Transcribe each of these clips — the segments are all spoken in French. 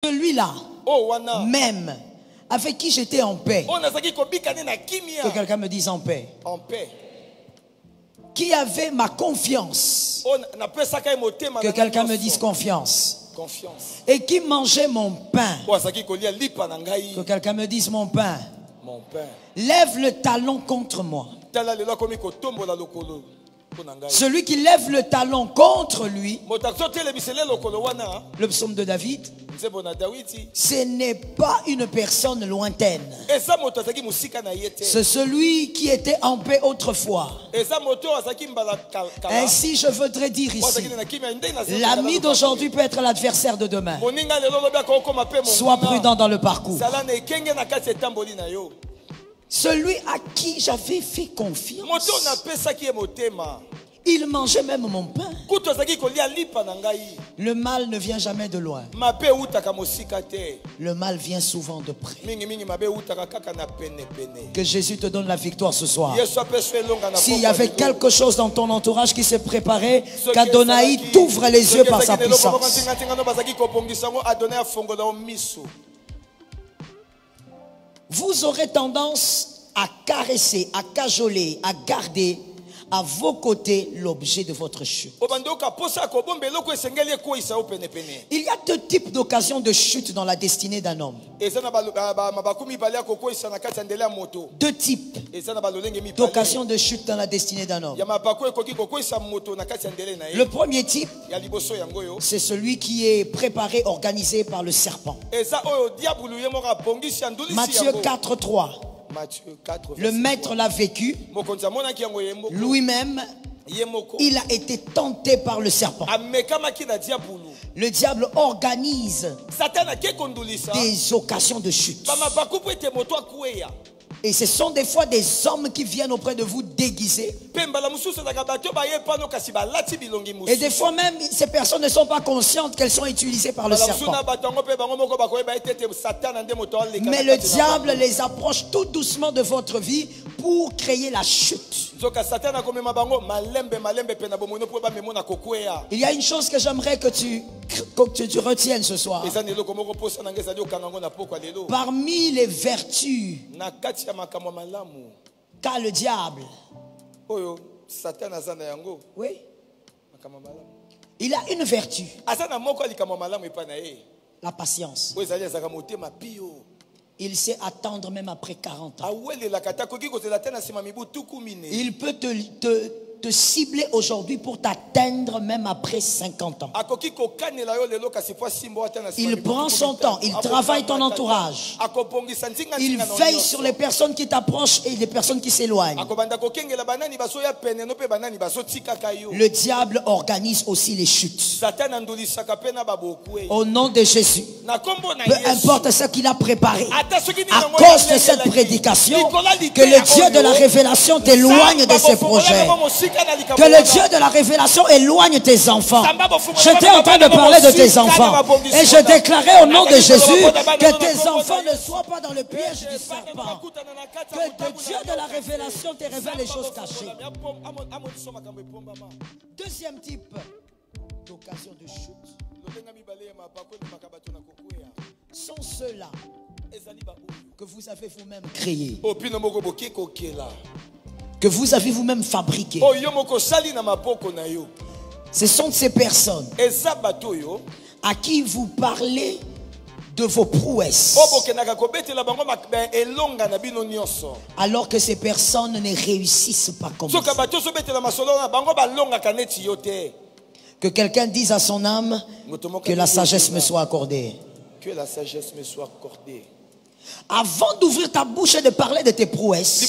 Celui-là, même, avec qui j'étais en paix. Que quelqu'un me dise en paix. En paix. Qui avait ma confiance. Que quelqu'un me dise confiance. Confiance. Et qui mangeait mon pain. Que quelqu'un me dise mon pain. Mon pain. Lève le talon contre moi. Celui qui lève le talon contre lui, le psaume de David, ce n'est pas une personne lointaine. C'est celui qui était en paix autrefois. Ainsi je voudrais dire ici, l'ami d'aujourd'hui peut être l'adversaire de demain. Sois prudent dans le parcours. Celui à qui j'avais fait confiance, il mangeait même mon pain. Le mal ne vient jamais de loin. Le mal vient souvent de près. Que Jésus te donne la victoire ce soir. S'il y avait quelque chose dans ton entourage qui s'est préparé, qu'Adonai t'ouvre les yeux par sa puissance. Vous aurez tendance à caresser, à cajoler, à garder à vos côtés l'objet de votre chute. Il y a deux types d'occasions de chute dans la destinée d'un homme. Deux types d'occasions de chute dans la destinée d'un homme. Le premier type, c'est celui qui est préparé, organisé par le serpent. Matthieu 4:3. Le maître l'a vécu lui-même. Il a été tenté par le serpent. Le diable organise des occasions de chute. Et ce sont des fois des hommes qui viennent auprès de vous déguisés. Et des fois même, ces personnes ne sont pas conscientes qu'elles sont utilisées par le serpent. Mais le diable les approche tout doucement de votre vie pour créer la chute. Il y a une chose que j'aimerais que tu retiennes ce soir. Parmi les vertus qu'a le diable, oui, il a une vertu, la patience. Il sait attendre même après 40 ans. Il peut te cibler aujourd'hui pour t'atteindre même après 50 ans. Il prend son temps, il travaille ton entourage. Il veille sur les personnes qui t'approchent et les personnes qui s'éloignent. Le diable organise aussi les chutes. Au nom de Jésus, peu importe ce qu'il a préparé, à cause de cette prédication, que le Dieu de la révélation t'éloigne de ses projets. Que le Dieu de la révélation éloigne tes enfants. J'étais en train de parler de tes enfants. Et je déclarais au nom de Jésus que tes enfants ne soient pas dans le piège du serpent. Que le Dieu de la révélation te révèle les choses cachées. Deuxième type d'occasion de chute sont ceux-là que vous avez vous-même créés, que vous avez vous-même fabriqué. Ce sont ces personnes à qui vous parlez de vos prouesses, alors que ces personnes ne réussissent pas comme vous. Que quelqu'un dise à son âme que la sagesse me soit accordée. Que la sagesse me soit accordée. Avant d'ouvrir ta bouche et de parler de tes prouesses,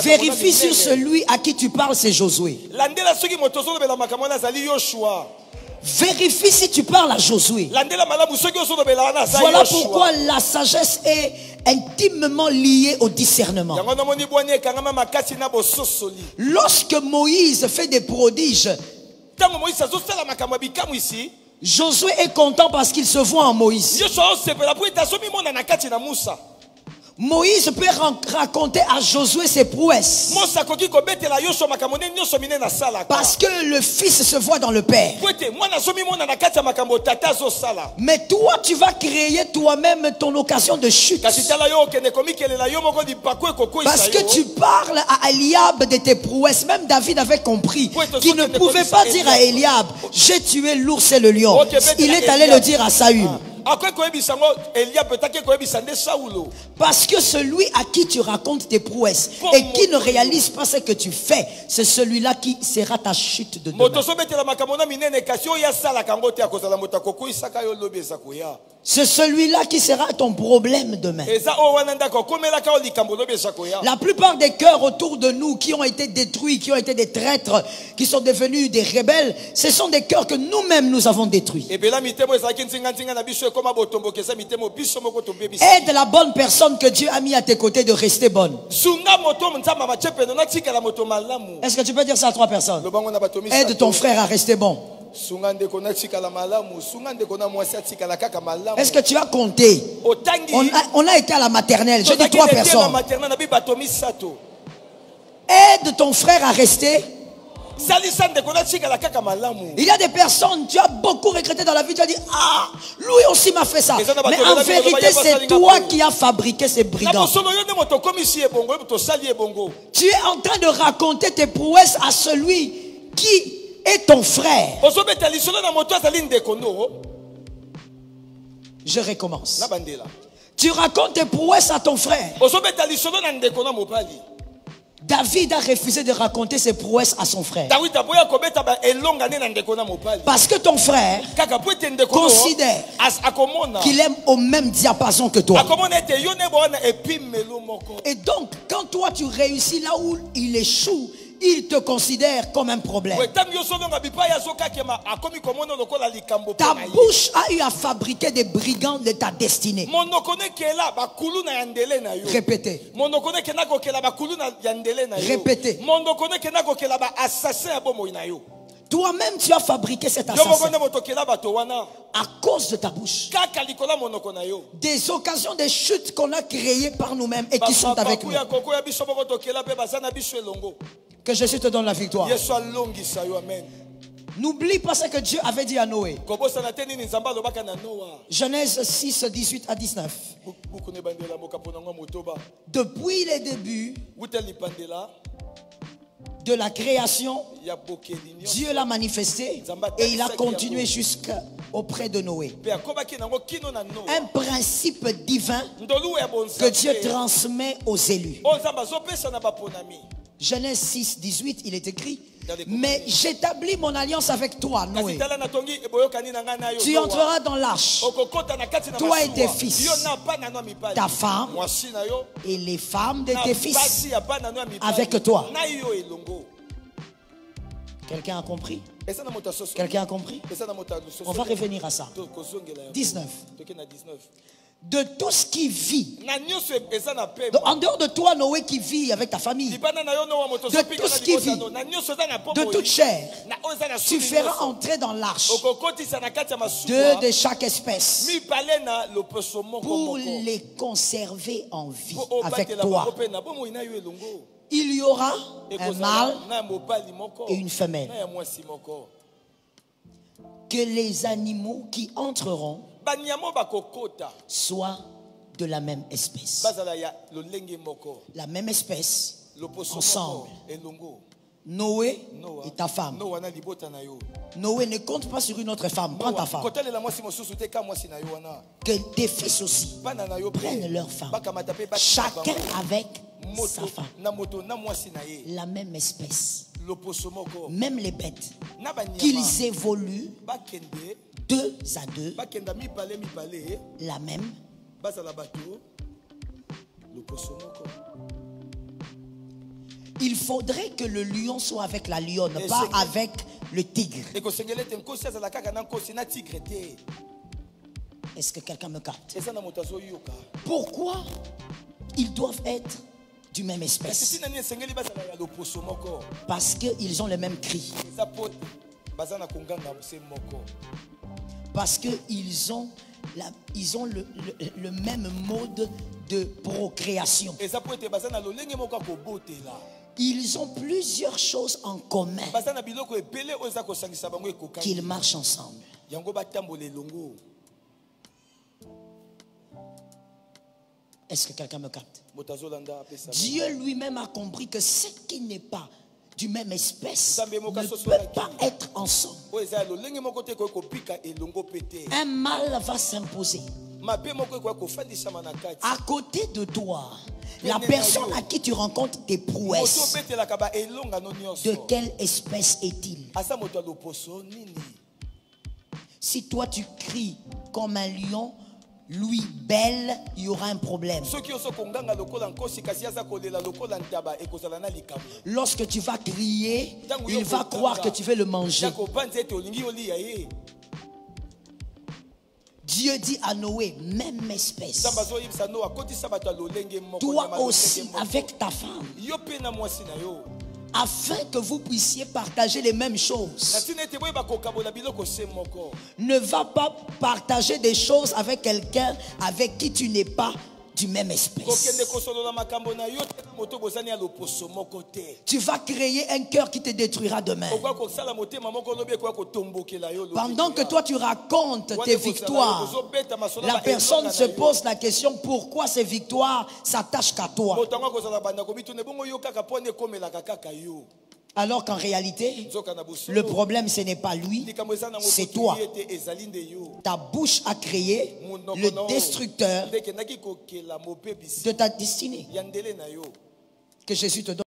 vérifie sur celui à qui tu parles, c'est Josué. Vérifie si tu parles à Josué. Voilà pourquoi la sagesse est intimement liée au discernement. Lorsque Moïse fait des prodiges, Josué est content parce qu'il se voit en Moïse. Moïse peut raconter à Josué ses prouesses. Parce que le fils se voit dans le père. Mais toi, tu vas créer toi-même ton occasion de chute. Parce que tu parles à Eliab de tes prouesses. Même David avait compris qu'il ne pouvait pas dire à Eliab, j'ai tué l'ours et le lion. Il est allé le dire à Saül. Parce que celui à qui tu racontes tes prouesses et qui ne réalise pas ce que tu fais, c'est celui-là qui sera ta chute de demain. C'est celui-là qui sera ton problème demain. La plupart des cœurs autour de nous qui ont été détruits, qui ont été des traîtres, qui sont devenus des rebelles, ce sont des cœurs que nous-mêmes nous avons détruits. Aide la bonne personne que Dieu a mis à tes côtés de rester bonne. Est-ce que tu peux dire ça à 3 personnes? Aide ton frère à rester bon. Est-ce que tu as compté? On a été à la maternelle. Je dis 3 personnes. Aide ton frère à rester. Il y a des personnes, tu as beaucoup regretté dans la vie, tu as dit, ah, lui aussi m'a fait ça. Mais en vérité, c'est toi qui as fabriqué ces brigands. Tu es en train de raconter tes prouesses à celui qui est ton frère. Je recommence. Tu racontes tes prouesses à ton frère. David a refusé de raconter ses prouesses à son frère. Parce que ton frère considère qu'il aime au même diapason que toi. Et donc, quand toi tu réussis là où il échoue, il te considère comme un problème. Ta bouche a eu à fabriquer des brigands de ta destinée. Répétez. Répétez. Toi-même, tu as fabriqué cet assassin à cause de ta bouche. Des occasions de chute qu'on a créées par nous-mêmes et qui sont avec nous. Que Jésus te donne la victoire. N'oublie pas ce que Dieu avait dit à Noé. Genèse 6, 18 à 19. Depuis les débuts de la création, Dieu l'a manifesté et il a continué jusqu'auprès de Noé. Un principe divin que Dieu transmet aux élus. Genèse 6, 18, il est écrit: mais j'établis mon alliance avec toi, Noé. Tu entreras dans l'arche, toi et tes fils, ta femme et les femmes de tes fils avec toi. Quelqu'un a compris? Quelqu'un a compris? On va revenir à ça. 19. De tout ce qui vit. Donc, en dehors de toi, Noé, qui vit avec ta famille, de tout ce qui vit, de toute chair, tu feras entrer dans l'arche 2 de chaque espèce pour les conserver en vie avec toi. Il y aura un mâle et une femelle. Que les animaux qui entreront soient de la même espèce. La même espèce, ensemble. Noé et ta femme. Noé ne compte pas sur une autre femme. Prends ta femme. Que tes fils aussi prennent leur femme. Chacun avec sa femme. La même espèce. Même les bêtes. Qu'ils évoluent 2 à 2. La même. Il faudrait que le lion soit avec la lionne, pas avec le tigre. Est-ce que quelqu'un me capte? Pourquoi ils doivent être du même espèce? Parce qu'ils ont les mêmes cris. Parce qu'ils ont ils ont le même mode de procréation. Ils ont plusieurs choses en commun qu'ils marchent ensemble. Est-ce que quelqu'un me capte? Dieu lui-même a compris que ce qui n'est pas du même espèce ne peut pas être ensemble. Un mal va s'imposer. À côté de toi, la personne à qui tu rencontres tes prouesses, de quelle espèce est-il? Si toi tu cries comme un lion, lui belle, il y aura un problème. Lorsque tu vas crier, il va croire que tu veux le manger. Dieu dit à Noé, même espèce. Toi aussi avec ta femme, afin que vous puissiez partager les mêmes choses. Ne va pas partager des choses avec quelqu'un avec qui tu n'es pas du même espèce. Tu vas créer un cœur qui te détruira demain. Pendant que toi tu racontes tes victoires, la personne se pose la question, pourquoi ces victoires s'attachent qu'à toi? Alors qu'en réalité, le problème ce n'est pas lui, c'est toi. Ta bouche a créé le destructeur de ta destinée. Que Jésus te donne.